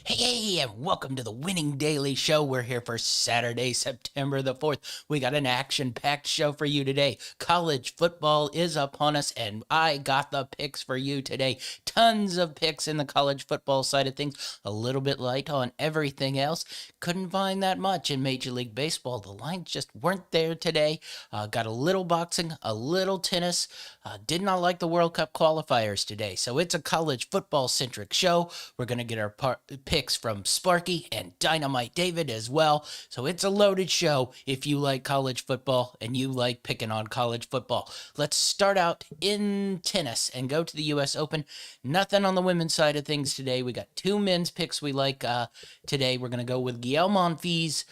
Hey, and welcome to the Winning Daily Show. We're here for Saturday, September the 4th. We got an action-packed show for you today. College football is upon us, and I got the picks for you today. Tons of picks in the college football side of things. A little bit light on everything else. Couldn't find that much in Major League Baseball. The lines just weren't there today. Got a little boxing, a little tennis. Did not like the World Cup qualifiers today. So it's a college football-centric show. We're going to get our picks from Sparky and Dynamite David as well. So it's a loaded show if you like college football and you like picking on college football. Let's start out in tennis and go to the U.S. Open. Nothing on the women's side of things today. We got two men's picks we like today. We're going to go with Gael Monfils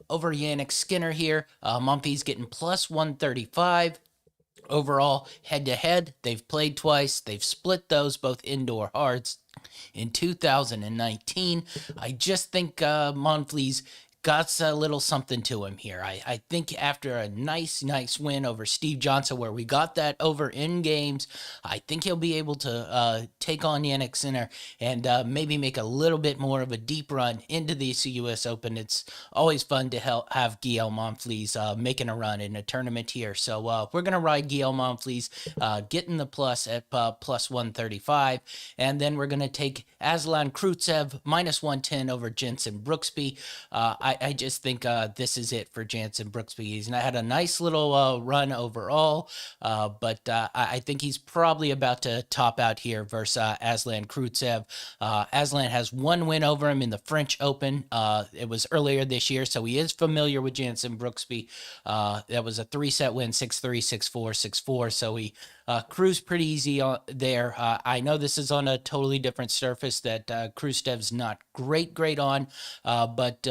over Yannick Skinner here. Monfils getting plus 135. Overall, head-to-head, they've played twice. They've split those, both indoor hards, in 2019. I just think Monfils got a little something to him here. I think after a nice win over Steve Johnson, where we got that over in games, I think he'll be able to take on Yannick Sinner and maybe make a little bit more of a deep run into the U.S. Open. It's always fun to have Gael Monfils making a run in a tournament here. So we're going to ride Gael Monfils, getting the plus at plus 135. And then we're going to take Aslan Krutsev minus 110 over Jensen Brooksby. I just think this is it for Jensen Brooksby. He's had a nice little run overall, but I think he's probably about to top out here versus Aslan Krutsev. Aslan has one win over him in the French Open. It was earlier this year, so he is familiar with Jensen Brooksby. That was a three-set win, 6-3, 6-4, 6-4, so he cruised pretty easy on there. I know this is on a totally different surface that Krustev's not great on, but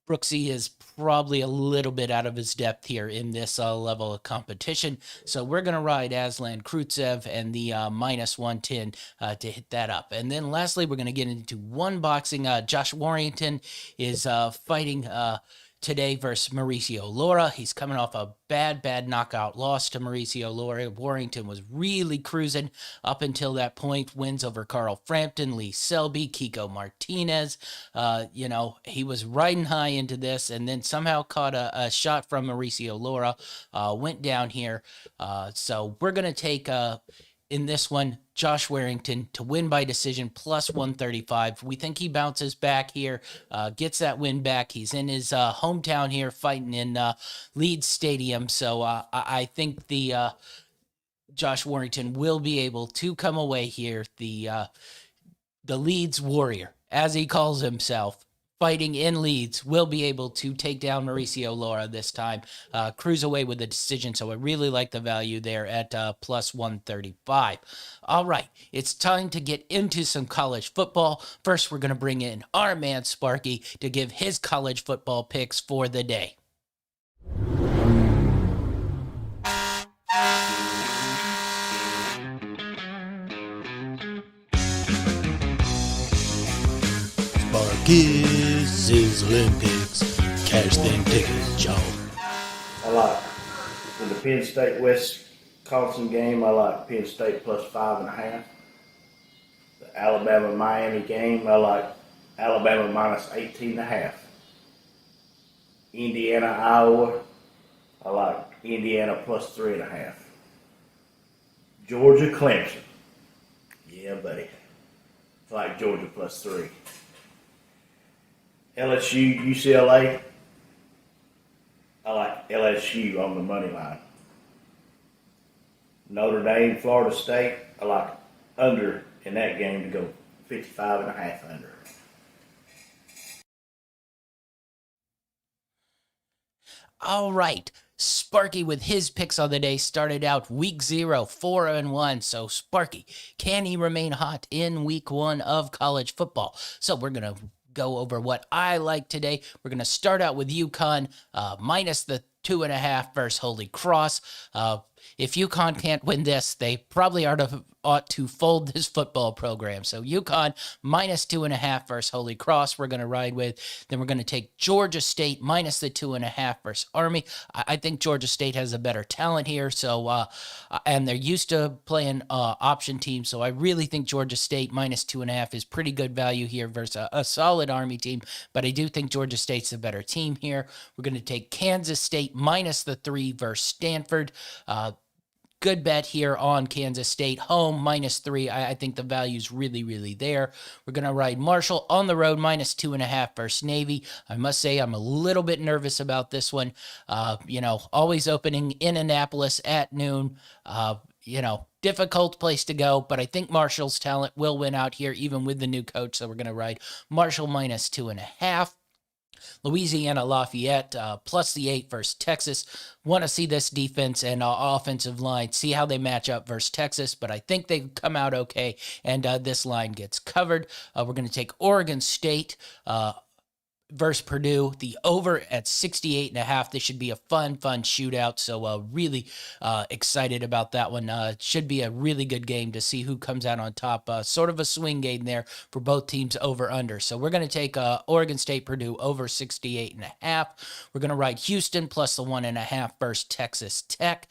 Brooksy is probably a little bit out of his depth here in this level of competition. So we're going to ride Aslan Krutsev and the minus 110 to hit that up. And then lastly, we're going to get into one boxing. Josh Warrington is fighting today versus Mauricio Lora. He's coming off a bad knockout loss to Mauricio Lora. Warrington was really cruising up until that point. Wins over Carl Frampton, Lee Selby, Kiko Martinez. He was riding high into this and then somehow caught a shot from Mauricio Lora. Went down here. So we're going to take in this one, Josh Warrington to win by decision plus 135. We think he bounces back here, gets that win back. He's in his hometown here fighting in Leeds Stadium. So I think the Josh Warrington will be able to come away here, the Leeds Warrior, as he calls himself, fighting in Leeds, will be able to take down Mauricio Lora this time, cruise away with a decision. So I really like the value there at plus 135. All right, it's time to get into some college football. First, we're going to bring in our man Sparky to give his college football picks for the day. Sparky's Olympics. Cash them tickets, y'all. I like in the Penn State Wisconsin game. I like Penn State plus 5.5. The Alabama Miami game. I like Alabama minus 18.5. Indiana Iowa. I like Indiana plus 3.5. Georgia Clemson. Yeah, buddy. I like Georgia plus 3. LSU UCLA. I like LSU on the money line. Notre Dame, Florida State. I like under in that game to go 55.5 under. All right. Sparky with his picks on the day started out week 0, 4-1. So Sparky, can he remain hot in week 1 of college football? So we're going to go over what I like today. We're going to start out with UConn minus the 2.5 versus Holy Cross. If UConn can't win this, they probably ought to fold this football program. So UConn minus 2.5 versus Holy Cross we're going to ride with. Then we're going to take Georgia State minus the 2.5 versus Army. I think Georgia State has a better talent here. So and they're used to playing option teams. So I really think Georgia State minus 2.5 is pretty good value here versus a solid Army team. But I do think Georgia State's a better team here. We're going to take Kansas State minus the 3 versus Stanford. Good bet here on Kansas State home minus 3. I think the value's really, really there. We're going to ride Marshall on the road minus 2.5 versus Navy. I must say I'm a little bit nervous about this one. Always opening in Annapolis at noon. Difficult place to go, but I think Marshall's talent will win out here even with the new coach. So we're going to ride Marshall minus 2.5. Louisiana Lafayette plus the 8 versus Texas. Want to see this defense and offensive line, see how they match up versus Texas, but I think they come out okay, and this line gets covered. We're going to take Oregon State versus Purdue, the over at 68.5. This should be a fun shootout. So really excited about that one. Should be a really good game to see who comes out on top. Sort of a swing game there for both teams over under. So we're going to take Oregon State Purdue over 68.5. We're going to ride Houston plus the 1.5 versus Texas Tech.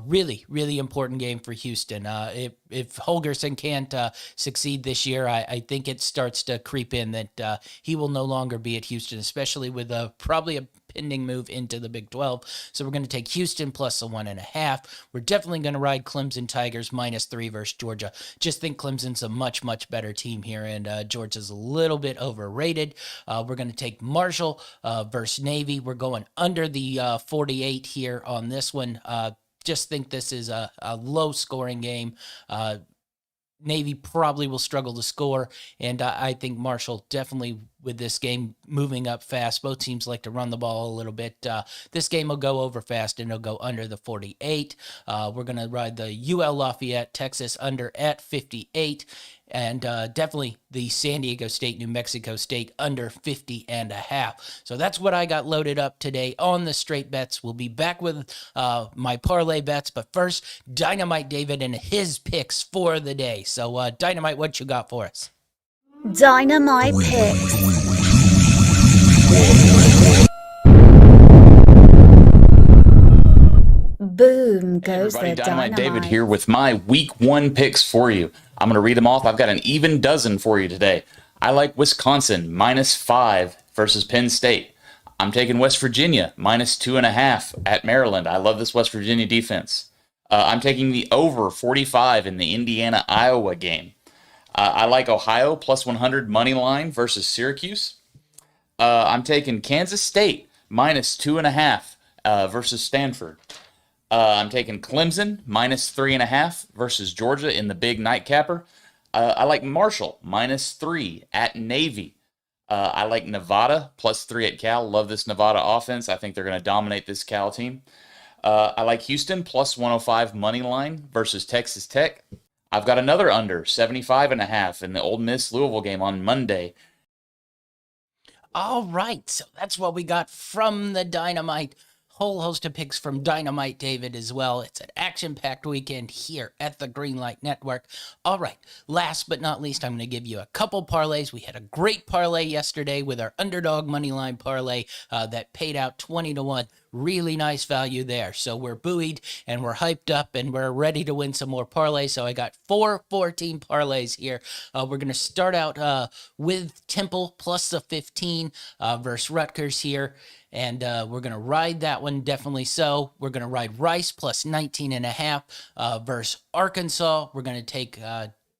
Really, really important game for Houston. If Holgerson can't succeed this year, I think it starts to creep in that he will no longer be at Houston, especially with probably a pending move into the Big 12. So we're going to take Houston plus the 1.5. We're definitely going to ride Clemson Tigers minus 3 versus Georgia. Just think Clemson's a much better team here, and Georgia's a little bit overrated. We're going to take Marshall versus Navy. We're going under the 48 here on this one. Just think this is a low-scoring game. Navy probably will struggle to score, and I think Marshall definitely with this game moving up fast. Both teams like to run the ball a little bit. This game will go over fast, and it'll go under the 48. We're going to ride the UL Lafayette, Texas under at 58, and definitely the San Diego State, New Mexico State under 50.5. So that's what I got loaded up today on the straight bets. We'll be back with my parlay bets, but first, Dynamite David and his picks for the day. So Dynamite, what you got for us? Dynamite picks. Boom goes Hey everybody, the Dynamite David dynamite. here with my week 1 picks for you. I'm going to read them off. I've got an even dozen for you today. I like Wisconsin minus 5 versus Penn State. I'm taking West Virginia minus 2.5 at Maryland. I love this West Virginia defense. I'm taking the over 45 in the Indiana-Iowa game. I like Ohio plus 100 money line versus Syracuse. I'm taking Kansas State minus 2.5 versus Stanford. I'm taking Clemson minus 3.5 versus Georgia in the big nightcapper. I like Marshall minus 3 at Navy. I like Nevada plus 3 at Cal. Love this Nevada offense. I think they're going to dominate this Cal team. I like Houston plus 105 money line versus Texas Tech. I've got another under 75.5 in the Ole Miss Louisville game on Monday. All right, so that's what we got from the Dynamite. Whole host of picks from Dynamite David as well. It's an action-packed weekend here at the Greenlight Network. All right, last but not least, I'm going to give you a couple parlays. We had a great parlay yesterday with our underdog moneyline parlay that paid out 20-1. Really nice value there. So we're buoyed and we're hyped up and we're ready to win some more parlays. So I got 14 parlays here. We're going to start out with Temple plus the 15 versus Rutgers here. And we're going to ride that one, definitely so. We're going to ride Rice plus 19.5 versus Arkansas. We're going to take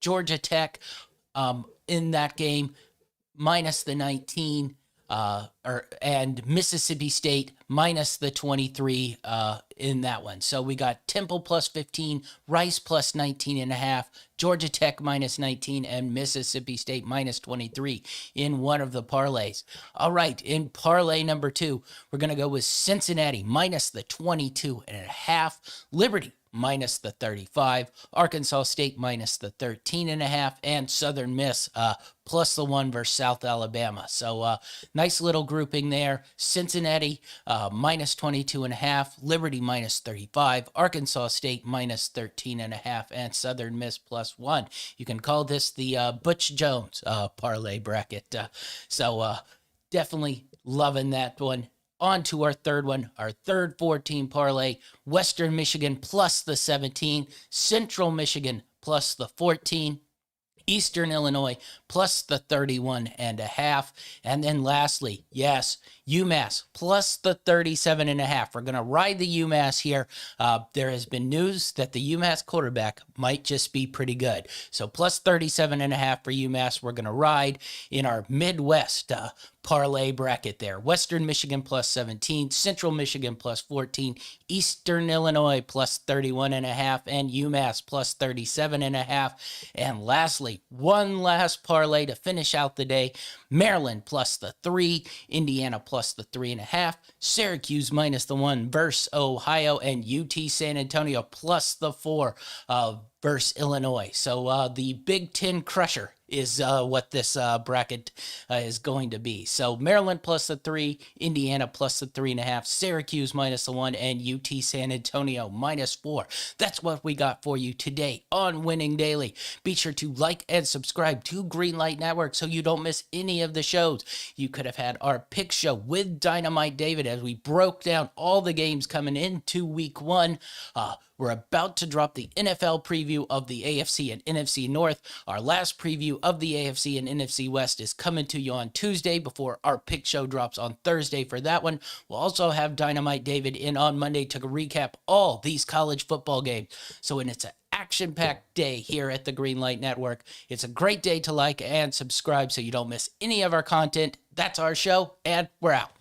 Georgia Tech in that game, minus the 19. And Mississippi State minus the 23 in that one. So we got Temple plus 15, Rice plus 19.5, Georgia Tech minus 19, and Mississippi State minus 23 in one of the parlays. All right, in parlay number 2, we're going to go with Cincinnati minus the 22.5, Liberty minus the 35, Arkansas State minus the 13.5, and Southern Miss plus the 1 versus South Alabama. So nice little grouping there. Cincinnati minus 22.5, Liberty minus 35, Arkansas State minus 13.5, and Southern Miss plus 1. You can call this the Butch Jones parlay bracket. So definitely loving that one. On to our third one, our third 14 parlay. Western Michigan plus the 17, Central Michigan plus the 14, Eastern Illinois plus the 31.5. And then lastly, yes, UMass plus the 37.5. We're going to ride the UMass here. There has been news that the UMass quarterback might just be pretty good. So plus 37.5 for UMass. We're going to ride in our Midwest parlay bracket there. Western Michigan plus 17, Central Michigan plus 14, Eastern Illinois plus 31.5, and UMass plus 37.5. And lastly, one last parlay to finish out the day. Maryland plus the 3, Indiana plus the 3.5, Syracuse minus the 1 versus Ohio, and UT San Antonio plus the 4 versus Illinois. So the Big Ten crusher is what this bracket is going to be. So Maryland plus the 3, Indiana plus the 3.5, Syracuse minus the 1, and UT San Antonio minus 4. That's what we got for you today on Winning Daily. Be sure to like and subscribe to Greenlight Network so you don't miss any of the shows. You could have had our pick show with Dynamite David as we broke down all the games coming into week 1. We're about to drop the NFL preview of the AFC and NFC North. Our last preview of the AFC and NFC West is coming to you on Tuesday before our pick show drops on Thursday for that one. We'll also have Dynamite David in on Monday to recap all these college football games. So it's an action-packed day here at the Greenlight Network. It's a great day to like and subscribe so you don't miss any of our content. That's our show, and we're out.